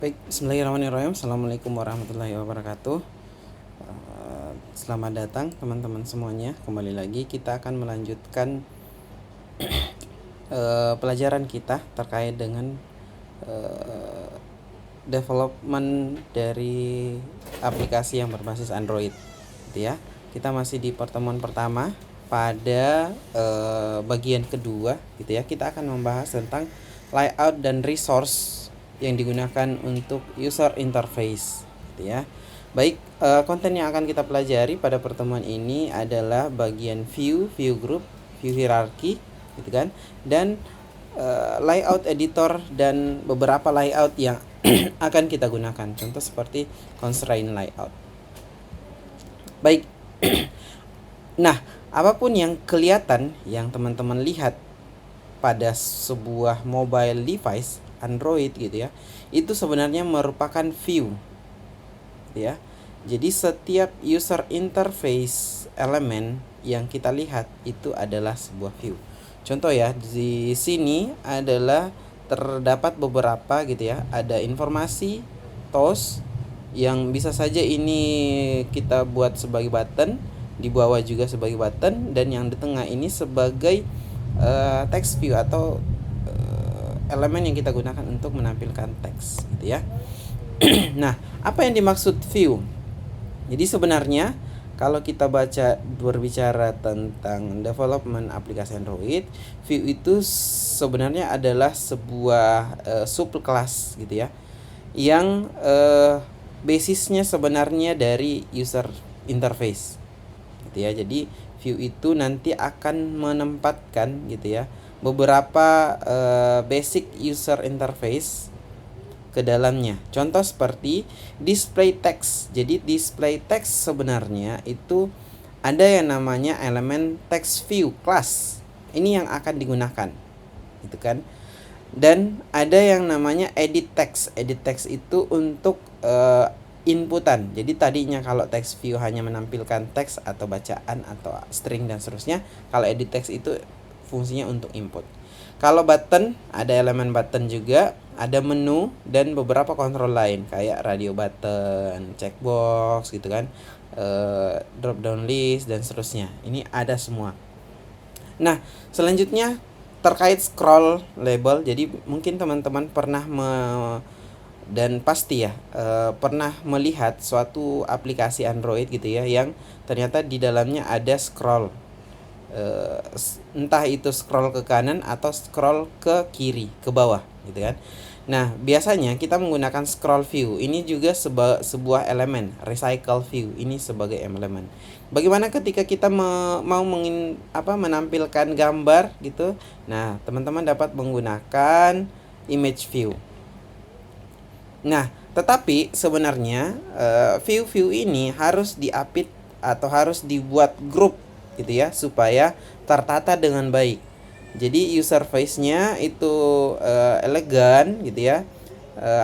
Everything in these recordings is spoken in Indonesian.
Baik, bismillahirrahmanirrahim. Assalamualaikum warahmatullahi wabarakatuh. Selamat datang teman-teman semuanya. Kembali lagi kita akan melanjutkan pelajaran kita terkait dengan development dari aplikasi yang berbasis Android, gitu ya. Kita masih di pertemuan pertama. Pada bagian kedua, gitu ya, kita akan membahas tentang layout dan resource yang digunakan untuk user interface, gitu ya. Baik, konten yang akan kita pelajari pada pertemuan ini adalah bagian view group, view hierarchy, gitu kan, dan layout editor dan beberapa layout yang akan kita gunakan. Contoh seperti constraint layout. Baik. Nah, apapun yang kelihatan, yang teman-teman lihat pada sebuah mobile device Android, gitu ya, itu sebenarnya merupakan view, gitu ya. Jadi setiap user interface elemen yang kita lihat itu adalah sebuah view. Contoh ya, di sini adalah terdapat beberapa, gitu ya. Ada informasi TOS yang bisa saja ini kita buat sebagai button, di bawah juga sebagai button, dan yang di tengah ini sebagai text view atau elemen yang kita gunakan untuk menampilkan teks, gitu ya. Nah, apa yang dimaksud view? Jadi sebenarnya kalau kita berbicara tentang development aplikasi Android, view itu sebenarnya adalah sebuah subclass, gitu ya, yang basisnya sebenarnya dari user interface, gitu ya. Jadi view itu nanti akan menempatkan, gitu ya, beberapa basic user interface ke dalamnya. Contoh seperti display text. Jadi display text sebenarnya itu ada yang namanya elemen text view class. Ini yang akan digunakan, gitu kan. Dan ada yang namanya edit text. Edit text itu untuk inputan. Jadi tadinya kalau text view hanya menampilkan teks atau bacaan atau string dan seterusnya. Kalau edit text itu fungsinya untuk input. Kalau button, ada elemen button juga, ada menu dan beberapa kontrol lain kayak radio button, checkbox, gitu kan, drop down list dan seterusnya. Ini ada semua. Nah, selanjutnya terkait scroll label. Jadi mungkin teman-teman pernah dan pasti ya pernah melihat suatu aplikasi Android, gitu ya, yang ternyata di dalamnya ada scroll, entah itu scroll ke kanan atau scroll ke kiri, ke bawah, gitu kan. Nah, biasanya kita menggunakan scroll view. Ini juga sebuah elemen recycle view. Ini sebagai elemen. Bagaimana ketika kita mau menampilkan gambar, gitu. Nah, teman-teman dapat menggunakan image view. Nah, tetapi sebenarnya view ini harus diapit atau harus dibuat grup, gitu ya, supaya tertata dengan baik. Jadi user face-nya itu elegan, gitu ya,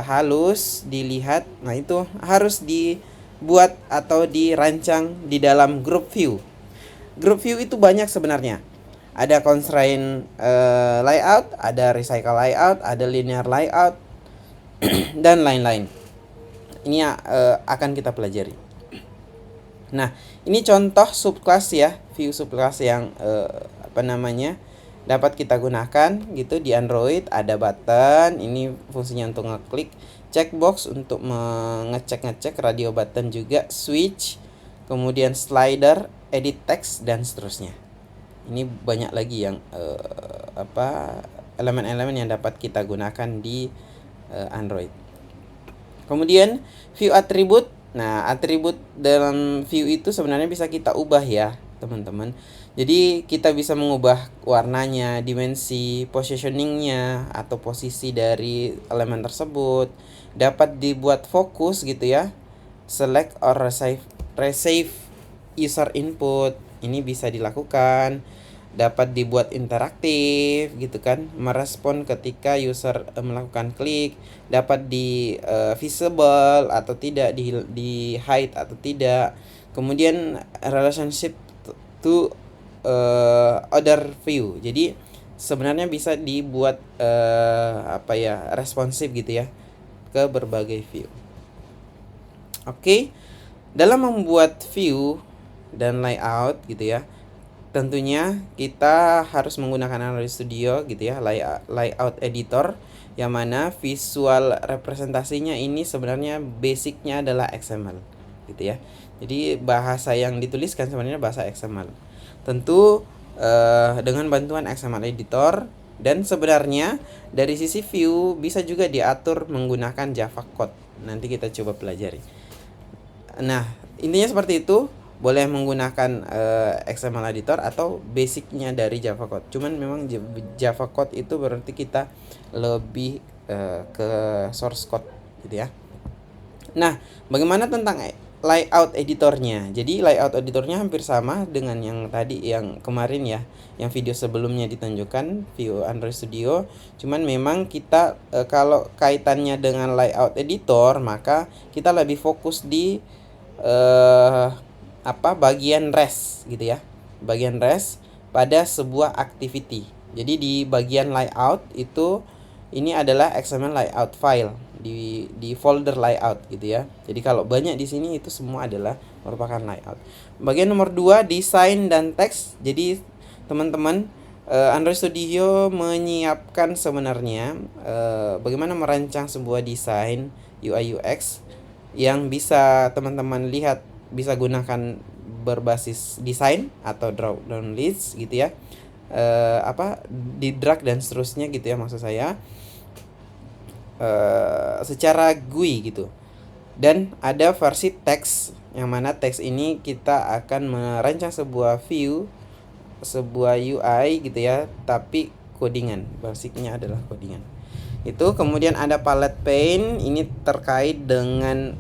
halus dilihat. Nah, itu harus dibuat atau dirancang di dalam group view. Group view itu banyak sebenarnya. Ada constraint layout, ada recycle layout, ada linear layout dan lain-lain. Ini akan kita pelajari. Nah, ini contoh subclass ya, view subclass yang dapat kita gunakan, gitu, di Android. Ada button, ini fungsinya untuk ngeklik, checkbox untuk mengecek radio button juga, switch, kemudian slider, edit text dan seterusnya. Ini banyak lagi yang elemen-elemen yang dapat kita gunakan di Android. Kemudian view attribute. Nah, atribut dalam view itu sebenarnya bisa kita ubah ya, teman-teman. Jadi kita bisa mengubah warnanya, dimensi, positioningnya, atau posisi dari elemen tersebut. Dapat dibuat fokus, gitu ya. Select or receive user input. Ini bisa dilakukan. Dapat dibuat interaktif, gitu kan, merespon ketika user melakukan klik. Dapat di visible atau tidak, di hide atau tidak. Kemudian relationship to other view. Jadi sebenarnya bisa dibuat responsif, gitu ya, ke berbagai view. Oke, dalam membuat view dan layout gitu ya, tentunya kita harus menggunakan Android Studio gitu ya, layout editor, yang mana visual representasinya ini sebenarnya basicnya adalah XML gitu ya. Jadi bahasa yang dituliskan sebenarnya bahasa XML. Tentu dengan bantuan XML editor, dan sebenarnya dari sisi view bisa juga diatur menggunakan Java Code. Nanti kita coba pelajari. Nah, intinya seperti itu. Boleh menggunakan XML editor atau basicnya dari Java Code. Cuman memang Java Code itu berarti kita lebih ke source code gitu ya. Nah, bagaimana tentang layout editornya? Jadi layout editornya hampir sama dengan yang tadi, yang kemarin ya, yang video sebelumnya ditunjukkan view Android Studio. Cuman memang kita kalau kaitannya dengan layout editor, maka kita lebih fokus di bagian REST gitu ya, bagian REST pada sebuah activity. Jadi di bagian layout itu, ini adalah XML layout file di folder layout gitu ya. Jadi kalau banyak di sini itu semua adalah merupakan layout. Bagian nomor 2, desain dan teks. Jadi teman-teman, Android Studio menyiapkan sebenarnya bagaimana merancang sebuah desain UI UX yang bisa teman-teman lihat, bisa gunakan berbasis desain atau drop down list gitu ya, di drag dan seterusnya gitu ya, maksud saya secara GUI gitu. Dan ada versi teks, yang mana teks ini kita akan merancang sebuah view, sebuah UI gitu ya, tapi codingan, basicnya adalah codingan itu. Kemudian ada palette paint, ini terkait dengan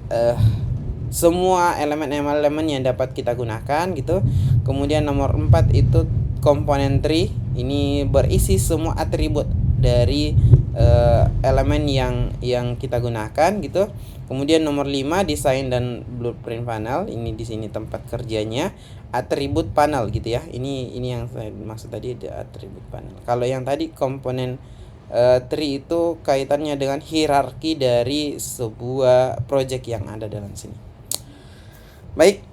semua elemen-elemen yang dapat kita gunakan gitu. Kemudian nomor 4 itu component tree, ini berisi semua atribut dari elemen yang kita gunakan gitu. Kemudian nomor 5 desain dan blueprint panel, ini di sini tempat kerjanya atribut panel gitu ya. Ini yang saya maksud tadi, ada atribut panel. Kalau yang tadi komponen tree itu kaitannya dengan hierarki dari sebuah project yang ada dalam sini. Baik.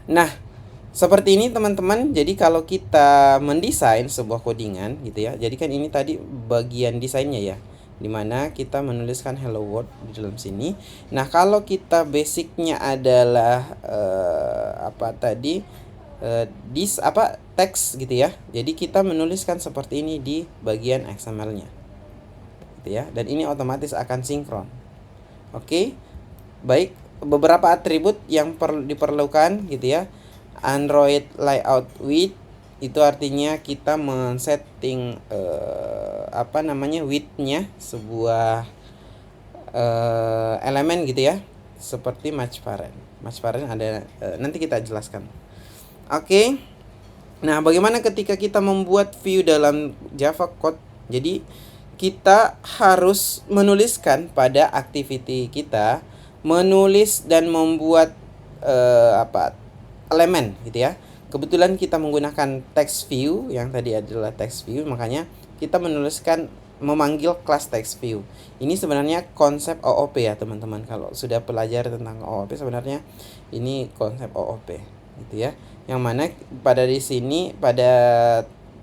Nah, seperti ini teman-teman. Jadi kalau kita mendesain sebuah codingan gitu ya. Jadi kan ini tadi bagian desainnya ya, dimana kita menuliskan hello world di dalam sini. Nah, kalau kita basicnya adalah teks gitu ya. Jadi kita menuliskan seperti ini di bagian XML-nya. Gitu ya. Dan ini otomatis akan sinkron. Oke. Baik, beberapa atribut yang diperlukan gitu ya. Android layout width, itu artinya kita men-setting width-nya sebuah elemen gitu ya, seperti match parent. Match parent ada nanti kita jelaskan. Oke. Nah, bagaimana ketika kita membuat view dalam Java Code? Jadi kita harus menuliskan pada activity kita, menulis dan membuat elemen gitu ya. Kebetulan kita menggunakan text view, yang tadi adalah text view, makanya kita menuliskan, memanggil kelas text view. Ini sebenarnya konsep OOP ya teman-teman. Kalau sudah pelajari tentang OOP, sebenarnya ini konsep OOP gitu ya. Yang mana pada di sini, pada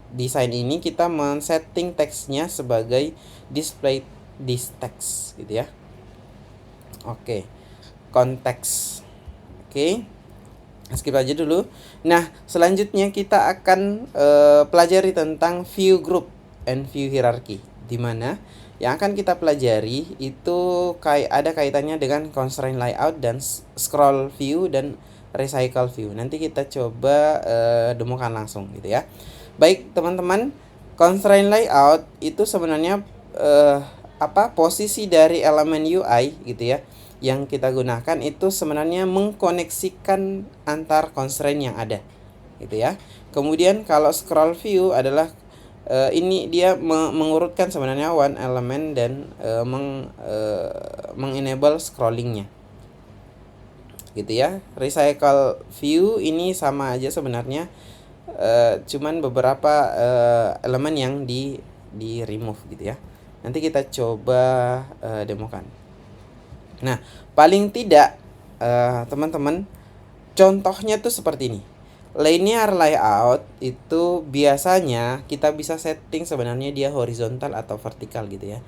desain ini kita men-setting teksnya sebagai display this text gitu ya. Oke. Konteks. Oke. Skip aja dulu. Nah, selanjutnya kita akan pelajari tentang view group and view hierarchy, di mana yang akan kita pelajari itu ada kaitannya dengan constraint layout dan scroll view dan recycle view. Nanti kita coba demokan langsung gitu ya. Baik teman-teman, constraint layout itu sebenarnya posisi dari elemen UI gitu ya, yang kita gunakan itu sebenarnya mengkoneksikan antar constraint yang ada gitu ya. Kemudian kalau scroll view adalah ini dia mengurutkan sebenarnya one element dan mengenable scrollingnya gitu ya. Recycle view ini sama aja sebenarnya, cuman beberapa elemen yang di remove gitu ya. Nanti kita coba demokan. Nah, paling tidak teman-teman, contohnya tuh seperti ini. Linear layout itu biasanya kita bisa setting sebenarnya dia horizontal atau vertikal gitu ya.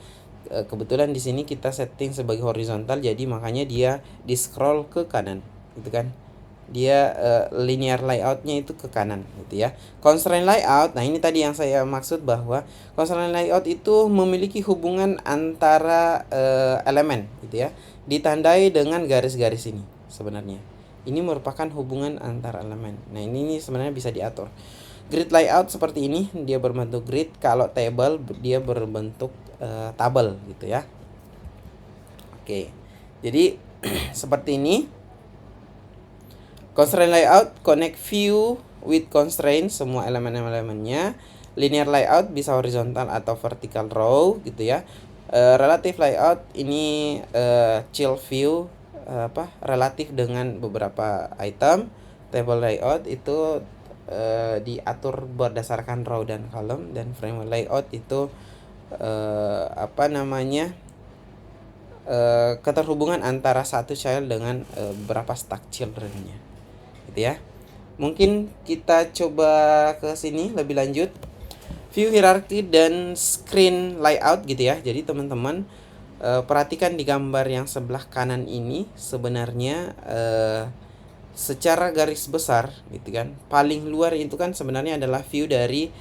Kebetulan di sini kita setting sebagai horizontal, jadi makanya dia di scroll ke kanan, gitu kan. Dia linear layoutnya itu ke kanan gitu ya. Constraint layout, nah ini tadi yang saya maksud bahwa constraint layout itu memiliki hubungan antara elemen gitu ya, ditandai dengan garis-garis ini sebenarnya. Ini merupakan hubungan antar elemen. Nah ini sebenarnya bisa diatur. Grid layout seperti ini, dia berbentuk grid. Kalau table dia berbentuk tabel gitu ya. Oke, jadi seperti ini. Constraint layout connect view with constraint semua elemen-elemennya. Linear layout bisa horizontal atau vertical row gitu ya. Relative layout ini child view relatif dengan beberapa item. Table layout itu diatur berdasarkan row dan column, dan framework layout itu apa namanya keterhubungan antara satu child dengan beberapa stack childrennya gitu ya. Mungkin kita coba ke sini lebih lanjut. View hierarchy dan screen layout gitu ya. Jadi teman-teman perhatikan di gambar yang sebelah kanan ini sebenarnya secara garis besar gitu kan. Paling luar itu kan sebenarnya adalah view dari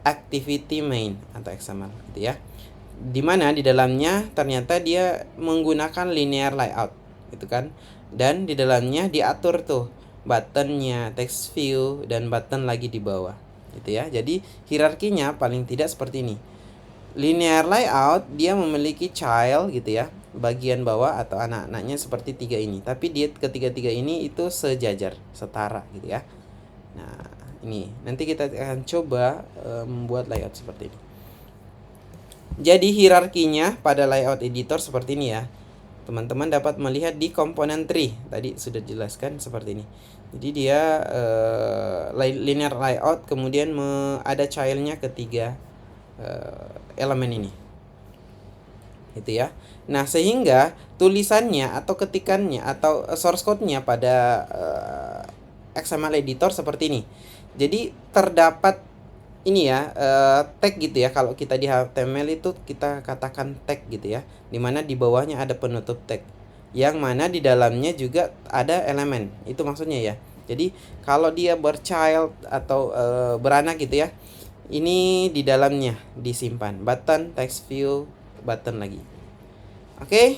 activity main atau XML gitu ya. Dimana di dalamnya ternyata dia menggunakan linear layout gitu kan, dan di dalamnya diatur tuh buttonnya, text view, dan button lagi di bawah gitu ya. Jadi hierarkinya paling tidak seperti ini. Linear layout dia memiliki child gitu ya, bagian bawah atau anak-anaknya seperti tiga ini, tapi dia ketiga-tiga ini itu sejajar, setara gitu ya. Nah ini nanti kita akan coba membuat layout seperti ini. Jadi hierarkinya pada layout editor seperti ini ya. Teman-teman dapat melihat di komponen tree. Tadi sudah dijelaskan seperti ini. Jadi dia linear layout, kemudian ada childnya ketiga elemen ini. Gitu ya. Nah, sehingga tulisannya atau ketikannya atau source code-nya pada XML editor seperti ini. Jadi terdapat ini ya tag gitu ya. Kalau kita di HTML itu kita katakan tag gitu ya, dimana di bawahnya ada penutup tag, yang mana di dalamnya juga ada elemen. Itu maksudnya ya. Jadi kalau dia berchild atau beranak gitu ya, ini di dalamnya disimpan button, text view, button lagi. Oke,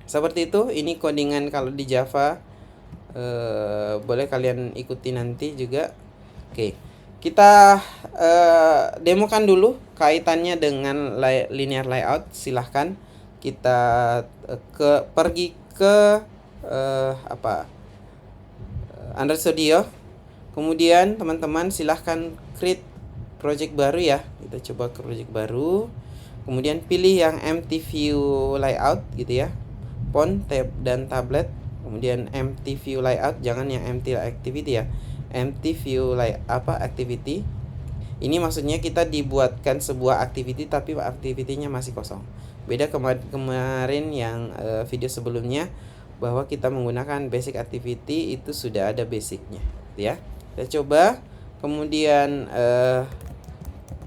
seperti itu. Ini codingan kalau di Java. Boleh kalian ikuti nanti juga. Oke, kita demokan dulu kaitannya dengan linear layout. Silahkan kita pergi ke Android Studio. Kemudian teman-teman silahkan create project baru ya. Kita coba ke project baru. Kemudian pilih yang empty view layout gitu ya, font, tab, dan tablet. Kemudian empty view layout, jangan yang empty activity ya, empty view activity. Ini maksudnya kita dibuatkan sebuah activity tapi activity-nya masih kosong. Beda kemarin yang video sebelumnya, bahwa kita menggunakan basic activity itu sudah ada basicnya ya. Kita coba, kemudian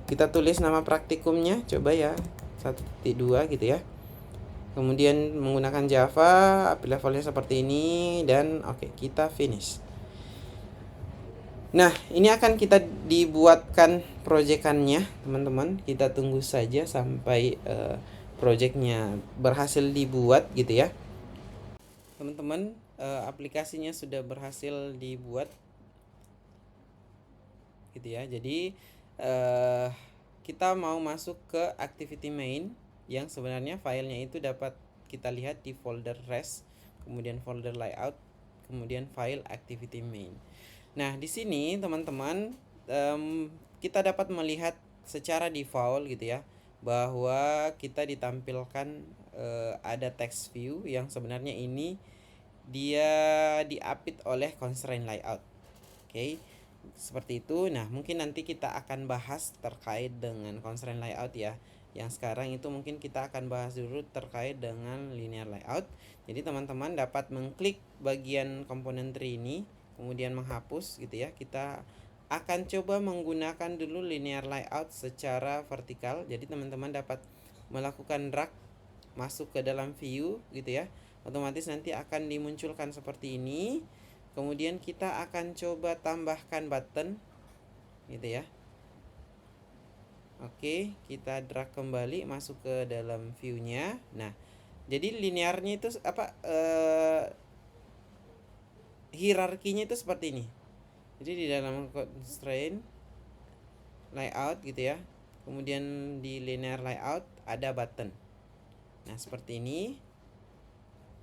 kita tulis nama praktikumnya, coba ya 1.2 gitu ya. Kemudian menggunakan Java, API levelnya seperti ini, dan oke, kita finish. Nah, ini akan kita dibuatkan proyekannya, teman-teman. Kita tunggu saja sampai proyeknya berhasil dibuat gitu ya. Teman-teman, aplikasinya sudah berhasil dibuat gitu ya. Jadi kita mau masuk ke activity main, yang sebenarnya filenya itu dapat kita lihat di folder res, kemudian folder layout, kemudian file activity main. Nah, di sini teman-teman kita dapat melihat secara default gitu ya, bahwa kita ditampilkan ada text view yang sebenarnya ini dia diapit oleh constraint layout. Oke, seperti itu. Nah, mungkin nanti kita akan bahas terkait dengan constraint layout ya, Yang sekarang itu mungkin kita akan bahas dulu terkait dengan linear layout. Jadi teman-teman dapat mengklik bagian komponen tree ini, kemudian menghapus gitu ya. Kita akan coba menggunakan dulu linear layout secara vertikal. Jadi teman-teman dapat melakukan drag masuk ke dalam view gitu ya. Otomatis nanti akan dimunculkan seperti ini. Kemudian kita akan coba tambahkan button gitu ya. Oke, kita drag kembali masuk ke dalam view-nya. Nah, jadi linearnya itu apa, hierarkinya itu seperti ini. Jadi di dalam constraint layout gitu ya, kemudian di linear layout ada button. Nah, seperti ini.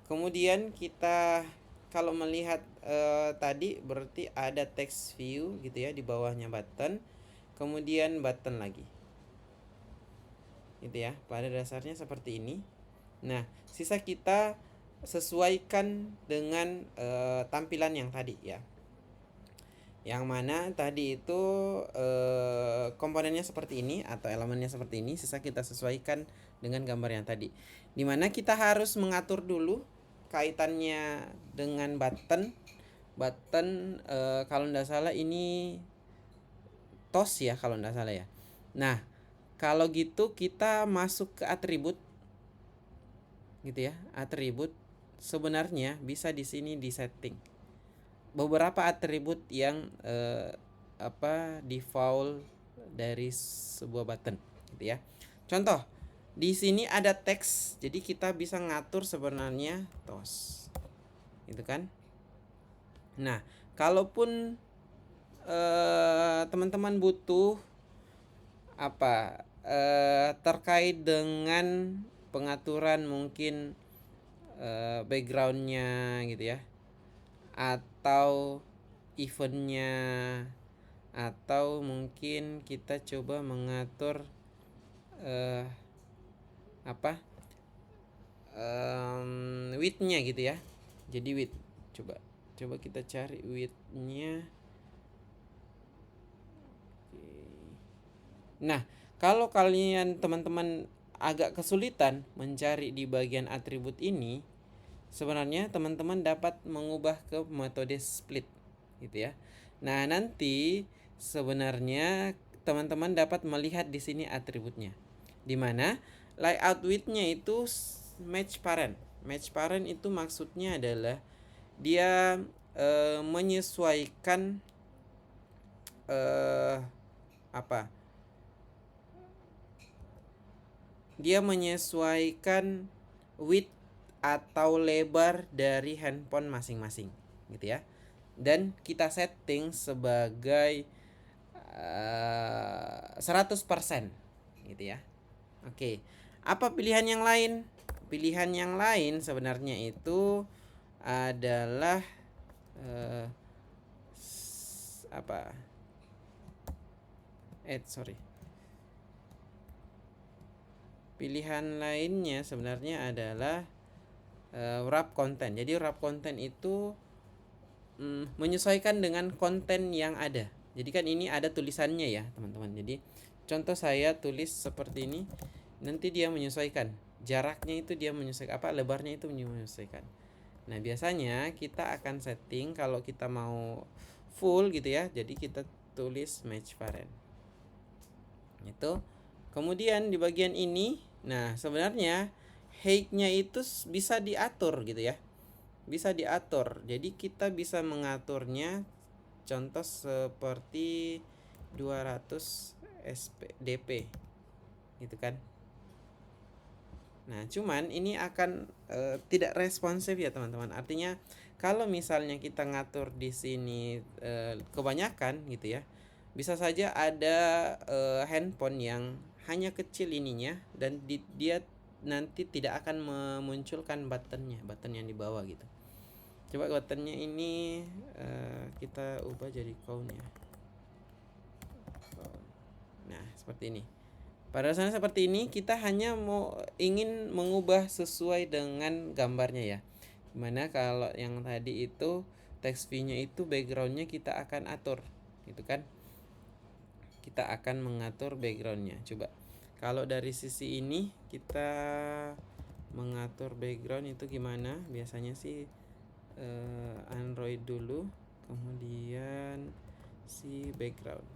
Kemudian kita kalau melihat tadi berarti ada text view gitu ya, di bawahnya button, kemudian button lagi gitu ya. Pada dasarnya seperti ini. Nah, sisa kita sesuaikan dengan tampilan yang tadi ya. Yang mana tadi itu komponennya seperti ini atau elemennya seperti ini, sisa kita sesuaikan dengan gambar yang tadi. Dimana kita harus mengatur dulu kaitannya dengan button. Button kalau tidak salah ini toss ya, kalau tidak salah ya. Nah, kalau gitu kita masuk ke atribut gitu ya. Atribut sebenarnya bisa di sini di setting. Beberapa atribut yang default dari sebuah button gitu ya. Contoh, di sini ada teks. Jadi kita bisa ngatur sebenarnya toss. Gitu kan? Nah, kalaupun teman-teman butuh apa terkait dengan pengaturan mungkin backgroundnya gitu ya, atau eventnya, atau mungkin kita coba mengatur widthnya gitu ya. Jadi width, coba kita cari widthnya. Nah, kalau kalian teman-teman agak kesulitan mencari di bagian atribut ini, sebenarnya teman-teman dapat mengubah ke metode split gitu ya. Nah, nanti sebenarnya teman-teman dapat melihat di sini atributnya. Di mana layout width-nya itu match parent. Match parent itu maksudnya adalah dia menyesuaikan dia menyesuaikan width atau lebar dari handphone masing-masing gitu ya. Dan kita setting sebagai 100% gitu ya. Oke. Apa pilihan yang lain? Pilihan yang lain sebenarnya itu adalah pilihan lainnya sebenarnya adalah wrap content. Jadi wrap content itu menyesuaikan dengan konten yang ada. Jadi kan ini ada tulisannya ya teman-teman. Jadi contoh saya tulis seperti ini, nanti dia menyesuaikan jaraknya, itu dia menyesuaikan lebarnya itu menyesuaikan. Nah, biasanya kita akan setting kalau kita mau full gitu ya. Jadi kita tulis match parent. Itu. Kemudian di bagian ini, nah sebenarnya height-nya itu bisa diatur gitu ya. Bisa diatur. Jadi kita bisa mengaturnya contoh seperti 200 dp gitu kan. Nah, cuman ini akan tidak responsif ya teman-teman. Artinya kalau misalnya kita ngatur di sini kebanyakan gitu ya, bisa saja ada handphone yang hanya kecil ininya dan dia nanti tidak akan memunculkan button yang di bawah gitu. Coba buttonnya ini kita ubah jadi count ya. Nah, seperti ini. Pada dasarnya seperti ini, kita hanya ingin mengubah sesuai dengan gambarnya ya. Dimana kalau yang tadi itu text view-nya itu background-nya kita akan atur gitu kan. Kita akan mengatur background-nya. Coba Kalau dari sisi ini kita mengatur background itu gimana? Biasanya sih Android dulu, kemudian si background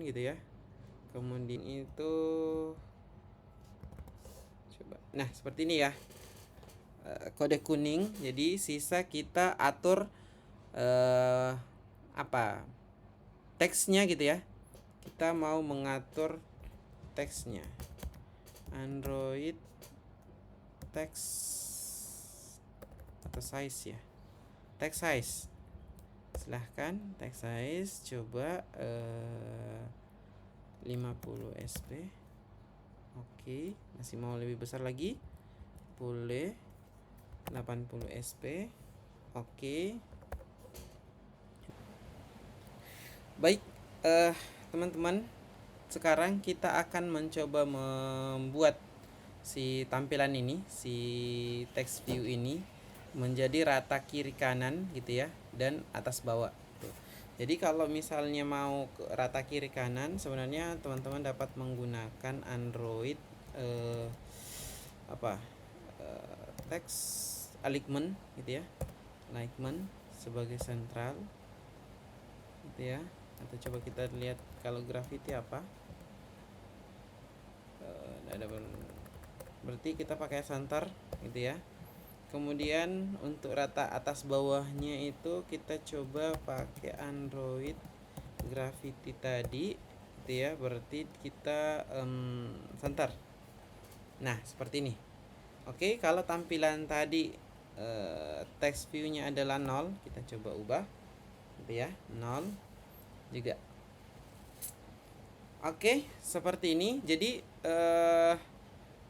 gitu ya. Kemudian itu coba. Nah, seperti ini ya. Kode kuning. Jadi sisa kita atur apa? Teksnya gitu ya. Kita mau mengatur teksnya. Android text atau size ya. Text size. Silahkan text size coba 50 sp. Oke, masih mau lebih besar lagi? Boleh. 80 sp. Oke. Baik, teman-teman, sekarang kita akan mencoba membuat si tampilan ini, si text view ini menjadi rata kiri kanan gitu ya, dan atas bawah. Jadi kalau misalnya mau rata kiri kanan, sebenarnya teman-teman dapat menggunakan Android text alignment gitu ya, alignment sebagai sentral gitu ya. Atau coba kita lihat kalau Gravity apa, berarti kita pakai center gitu ya. Kemudian untuk rata atas bawahnya itu kita coba pakai Android Gravity tadi gitu ya, berarti kita center. Nah, seperti ini. Oke, kalau tampilan tadi text view-nya adalah 0, kita coba ubah gitu ya, 0 juga. Oke, seperti ini. Jadi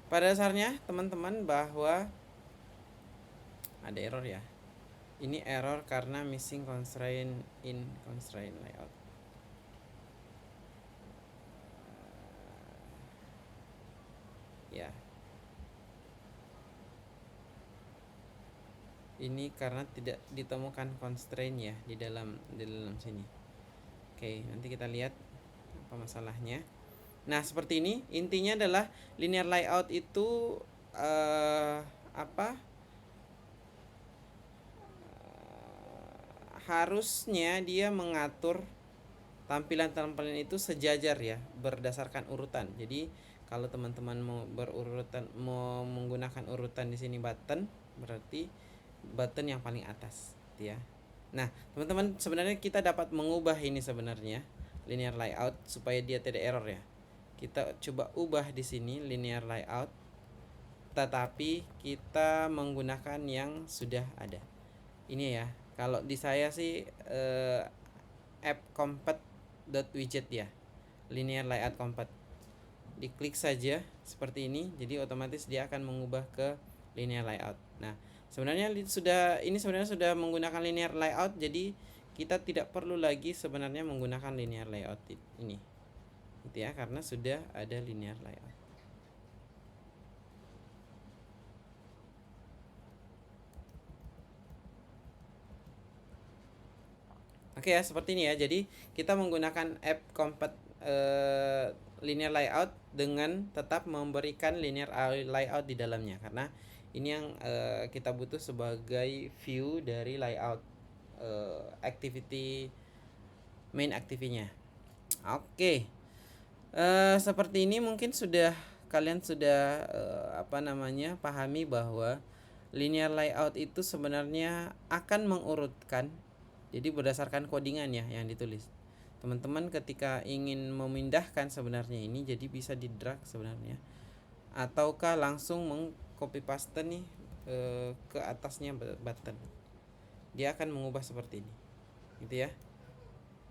pada dasarnya teman-teman bahwa ada error ya. Ini error karena missing constraint in constraint layout. Ya. Ini karena tidak ditemukan constraint ya di dalam sini. Oke, nanti kita lihat apa masalahnya. Nah, seperti ini. Intinya adalah linear layout itu harusnya dia mengatur tampilan-tampilan itu sejajar ya, berdasarkan urutan. Jadi kalau teman-teman mau mau menggunakan urutan di sini button, berarti button yang paling atas gitu ya. Nah, teman-teman, sebenarnya kita dapat mengubah ini sebenarnya linear layout supaya dia tidak error ya. Kita coba ubah di sini linear layout, tetapi kita menggunakan yang sudah ada. Ini ya. Kalau di saya sih app compat.widget ya, linear layout compat. Diklik saja seperti ini, jadi otomatis dia akan mengubah ke linear layout. Nah, sebenarnya sudah menggunakan linear layout, jadi kita tidak perlu lagi sebenarnya menggunakan linear layout ini gitu ya, karena sudah ada linear layout. Oke ya, seperti ini ya. Jadi kita menggunakan app compat linear layout dengan tetap memberikan linear layout di dalamnya, karena ini yang kita butuh sebagai view dari layout activity main activity-nya. Oke. Seperti ini mungkin kalian sudah pahami bahwa linear layout itu sebenarnya akan mengurutkan. Jadi berdasarkan codingan ya yang ditulis. Teman-teman ketika ingin memindahkan sebenarnya ini, jadi bisa di drag sebenarnya, ataukah langsung mengcopy paste nih ke atasnya button. Dia akan mengubah seperti ini, gitu ya.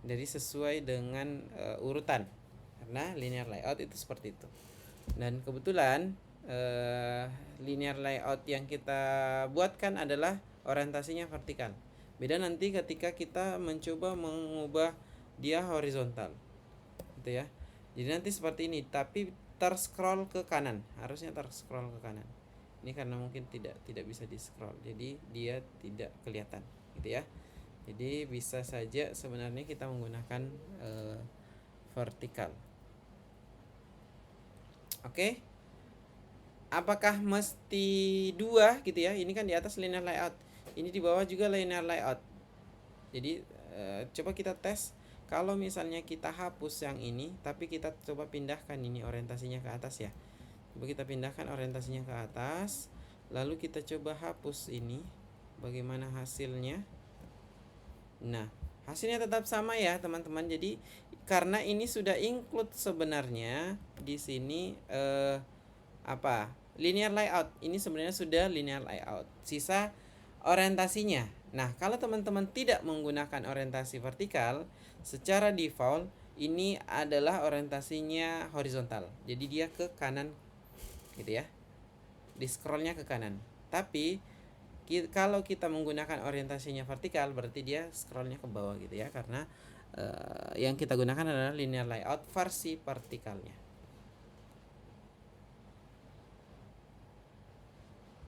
Jadi sesuai dengan urutan, karena linear layout itu seperti itu. Dan kebetulan linear layout yang kita buatkan adalah orientasinya vertikal. Beda nanti ketika kita mencoba mengubah dia horizontal, gitu ya. Jadi nanti seperti ini, tapi terscroll ke kanan, harusnya terscroll ke kanan. Ini karena mungkin tidak bisa di scroll, jadi dia tidak kelihatan, gitu ya. Jadi bisa saja sebenarnya kita menggunakan vertikal. Oke. Apakah mesti dua gitu ya? Ini kan di atas linear layout, ini di bawah juga linear layout. Jadi coba kita tes. Kalau misalnya kita hapus yang ini, tapi kita coba pindahkan ini orientasinya ke atas ya. Coba kita pindahkan orientasinya ke atas, lalu kita coba hapus ini. Bagaimana hasilnya? Nah, hasilnya tetap sama ya teman-teman. Jadi karena ini sudah include sebenarnya di sini apa? Linear layout. Ini sebenarnya sudah linear layout. Sisa orientasinya. Nah, kalau teman-teman tidak menggunakan orientasi vertikal, secara default ini adalah orientasinya horizontal. Jadi dia ke kanan gitu ya. Di scrollnya ke kanan. Tapi kalau kita menggunakan orientasinya vertikal, berarti dia scrollnya ke bawah gitu ya, karena yang kita gunakan adalah linear layout versi vertikalnya.